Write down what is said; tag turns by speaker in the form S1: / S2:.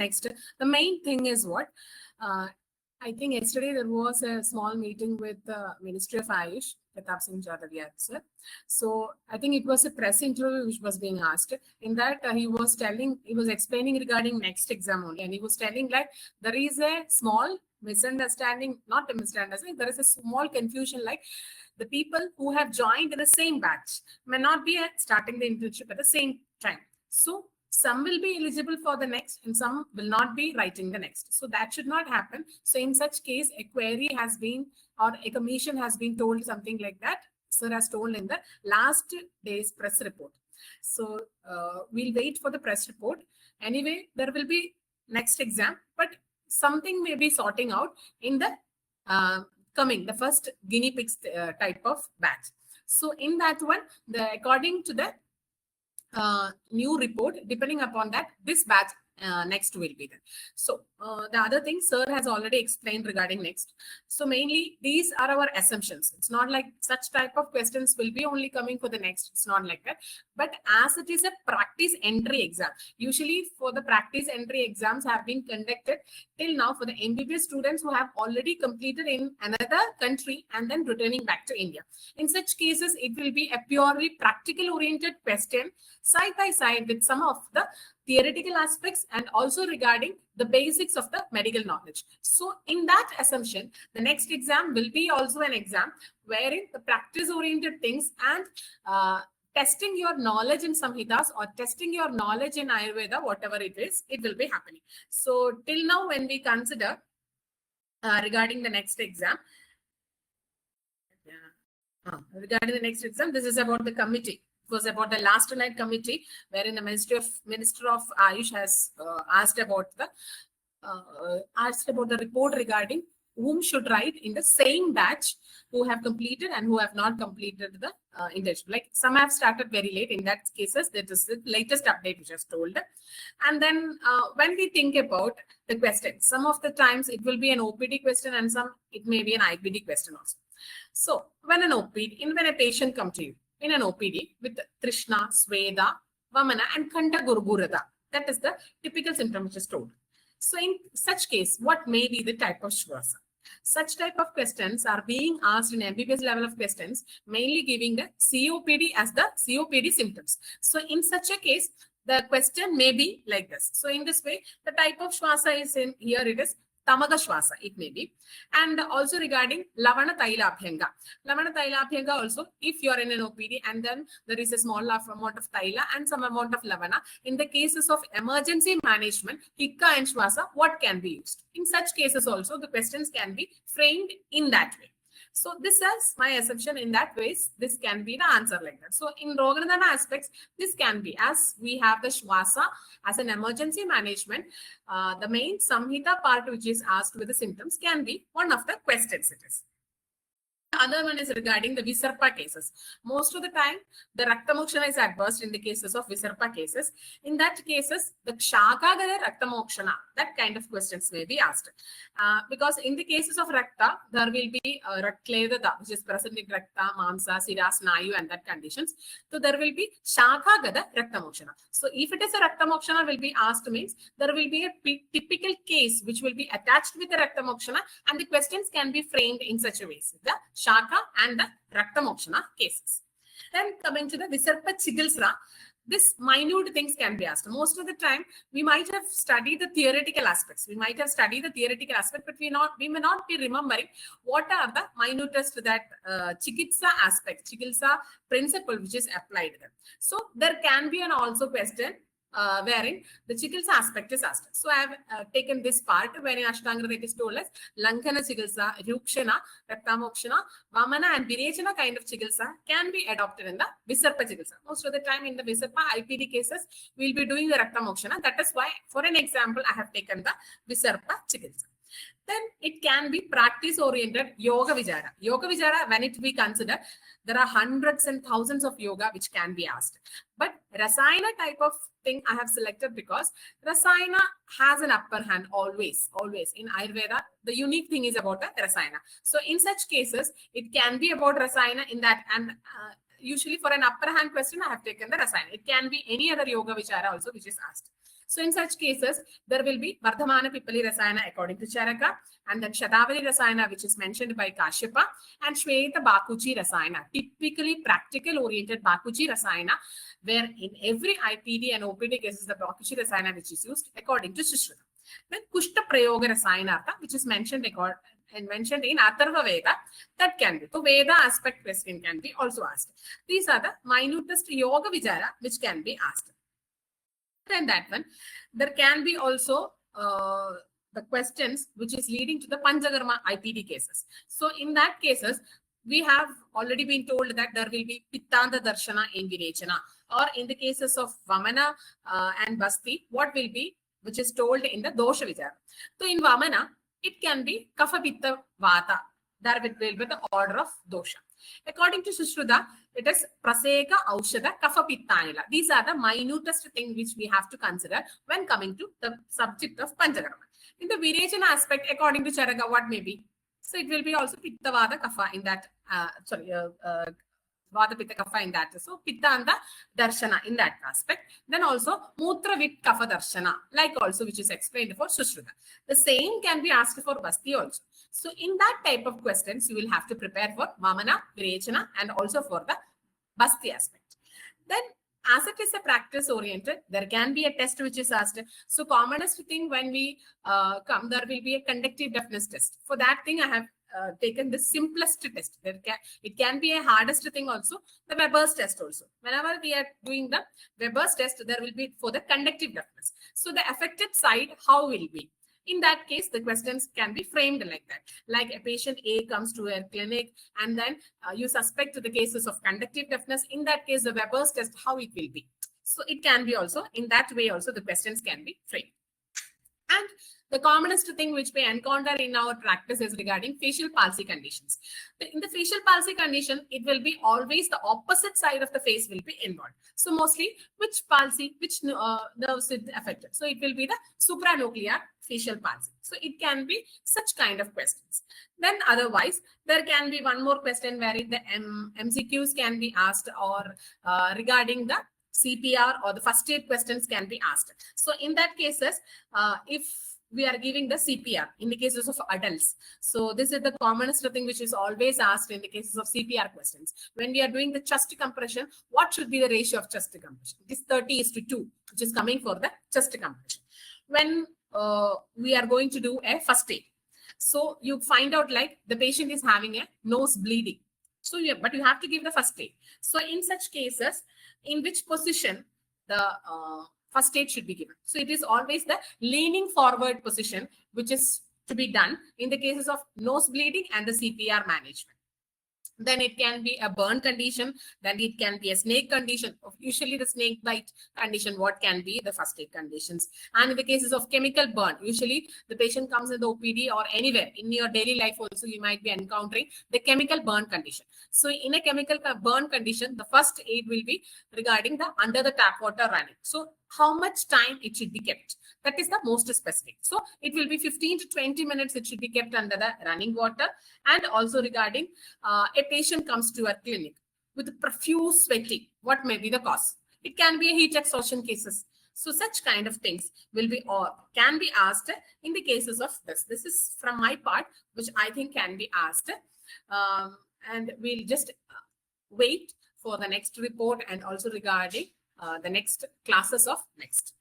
S1: next, the main thing is what? I think yesterday there was a small meeting with the Ministry of Ayush, Pratap Singh Jadavia, sir. So I think it was a press interview which was being asked. In that he was explaining regarding next exam only, and he was telling like there is a small misunderstanding, not a misunderstanding, there is a small confusion, like the people who have joined in the same batch may not be starting the internship at the same time. So some will be eligible for the next and some will not be writing the next. So that should not happen. So in such case, a query has been, or a commission has been told something like that. Sir has told in the last day's press report. So we'll wait for the press report. Anyway, there will be next exam, but something may be sorting out in the the first guinea pigs type of batch. So in that one, according to the new report, depending upon that, this batch next will be there. So the other thing sir has already explained regarding next. So mainly these are our assumptions. It's not like such type of questions will be only coming for the next. It's not like that. But as it is a practice entry exam, usually for the practice entry exams have been conducted till now for the MBBS students who have already completed in another country and then returning back to India. In such cases, it will be a purely practical oriented question side by side with some of the theoretical aspects and also regarding the basics of the medical knowledge. So in that assumption, the next exam will be also an exam wherein the practice oriented things and testing your knowledge in Samhitas or testing your knowledge in Ayurveda, whatever it is, it will be happening. So till now, when we consider regarding the next exam, regarding the next exam, this is about the committee. It was about the last night committee, wherein the Minister of Ayush has asked about the report regarding whom should write in the same batch who have completed and who have not completed the internship. Like some have started very late. In that cases, that is the latest update which is told. And then when we think about the question, some of the times it will be an OPD question and some it may be an IPD question also. So when when a patient comes to you in an OPD with Trishna, Sweda, Vamana and Kanta Gurgurada, that is the typical symptom which is told. So in such case, what may be the type of shwasa? Such type of questions are being asked in MBBS level of questions, mainly giving the COPD as the COPD symptoms. So in such a case, the question may be like this. So in this way, the type of shwasa is in here, it is Tamaga Shwasa, it may be. And also regarding Lavana Taila Abhyanga. Lavana Taila Abhyanga also, if you are in an OPD and then there is a small amount of Taila and some amount of Lavana, in the cases of emergency management, Hikka and Shwasa, what can be used? In such cases also, the questions can be framed in that way. So this is my assumption. In that ways, this can be the answer like that. So in Roganadana aspects, this can be, as we have the Shwasa as an emergency management, the main Samhita part which is asked with the symptoms can be one of the questions it is. The other one is regarding the Visarpa cases. Most of the time, the Raktamokshana is adverse in the cases of Visarpa cases. In that cases, the Kshakagada Raktamokshana, that kind of questions may be asked. Because in the cases of Rakta, there will be Raktledada, which is present in Rakta, Mamsa, Sira, Snayu and that conditions. So there will be Shakagada Raktamokshana. So if it is a Raktamokshana will be asked means, there will be a typical case which will be attached with the Raktamokshana and the questions can be framed in such a way. The Shaka and the Raktamokshana cases. Then coming to the Visarpa Chikilsa, this minute things can be asked. Most of the time, we might have studied the theoretical aspects. We might have studied the theoretical aspect, but we may not be remembering what are the minutest to that Chikitsa aspect, Chikilsa principle which is applied there. So there can be an also question wherein the Chikilsa aspect is asked. So I have taken this part wherein Ashtanga it is told as Lankana Chikilsa, Rukshana, Raktamokshana, Vamana and Virechana kind of Chikilsa can be adopted in the Visarpa Chikilsa. Most of the time in the Visarpa IPD cases, we will be doing the Raktamokshana. That is why for an example, I have taken the Visarpa Chikilsa. Then it can be practice-oriented Yoga Vichara. Yoga Vichara, when it we consider, there are hundreds and thousands of yoga which can be asked. But Rasayana type of thing I have selected because Rasayana has an upper hand always. In Ayurveda, the unique thing is about the Rasayana. So in such cases, it can be about Rasayana in that and usually for an upper hand question, I have taken the Rasayana. It can be any other Yoga Vichara also which is asked. So in such cases, there will be Vardhamana Pipali Rasayana according to Charaka, and then Shatavari Rasayana, which is mentioned by Kashyapa, and Shweta Bakuchi Rasayana, typically practical oriented Bakuchi Rasayana, where in every IPD and OPD cases, the Bakuchi Rasayana which is used according to Sushruta. Then Kushta Prayoga Rasayanartha, which is mentioned in Atharva Veda, that can be. So Veda aspect question can be also asked. These are the minutest yoga vichara which can be asked. And that one, there can be also the questions which is leading to the Panchakarma IPD cases. So in that cases, we have already been told that there will be Pittanda Darshana in Virechana, or in the cases of Vamana and Basti, what will be, which is told in the Dosha Vichara. So in Vamana, it can be Kapha Pitta Vata. There will be the order of Dosha. According to Sushruta, it is Praseka, Aushada, Kapha Pittanila. These are the minutest thing which we have to consider when coming to the subject of Panchakarma. In the Virechana aspect, according to Charaka, what may be? So it will be also Pitta Vada Kapha in that, Vada Pitta Kapha in that. So Pitta Anda Darshana in that aspect. Then also Mutra Vit Kapha Darshana, like also which is explained for Sushruta. The same can be asked for Basti also. So in that type of questions, you will have to prepare for Vamana, Virechana, and also for the Basti aspect. Then as it is a practice oriented, there can be a test which is asked. So commonest thing when we come, there will be a conductive deafness test. For that thing, I have taken the simplest test. It can be a hardest thing also, the Weber's test also. Whenever we are doing the Weber's test, there will be for the conductive deafness. So the affected side, how will be? In that case, the questions can be framed like that. Like a patient A comes to a clinic and then you suspect the cases of conductive deafness. In that case, the Weber's test, how it will be. So it can be also, in that way also, the questions can be framed. And the commonest thing which we encounter in our practice is regarding facial palsy conditions. In the facial palsy condition, it will be always the opposite side of the face will be involved. So mostly which palsy, which nerves is affected. So it will be the supranuclear facial palsy. So it can be such kind of questions. Then otherwise, there can be one more question where the MCQs can be asked, or regarding the CPR or the first aid questions can be asked. So in that cases, if we are giving the CPR in the cases of adults. So this is the commonest thing which is always asked in the cases of CPR questions. When we are doing the chest compression, what should be the ratio of chest compression? It is 30:2, which is coming for the chest compression. When we are going to do a first aid, so you find out like the patient is having a nose bleeding. So but you have to give the first aid. So in such cases, in which position the first aid should be given? So it is always the leaning forward position which is to be done in the cases of nose bleeding and the CPR management. Then it can be a burn condition, then it can be a snake condition. Usually the snake bite condition, what can be the first aid conditions. And in the cases of chemical burn, usually the patient comes in the OPD or anywhere in your daily life also, you might be encountering the chemical burn condition. So in a chemical burn condition, the first aid will be regarding the under the tap water running. So how much time it should be kept? That is the most specific. So it will be 15 to 20 minutes it should be kept under the running water. And also regarding a patient comes to a clinic with profuse sweating, what may be the cause? It can be a heat exhaustion cases. So such kind of things will be or can be asked in the cases of this. This is from my part, which I think can be asked. And we'll just wait for the next report and also regarding the next classes of NExT.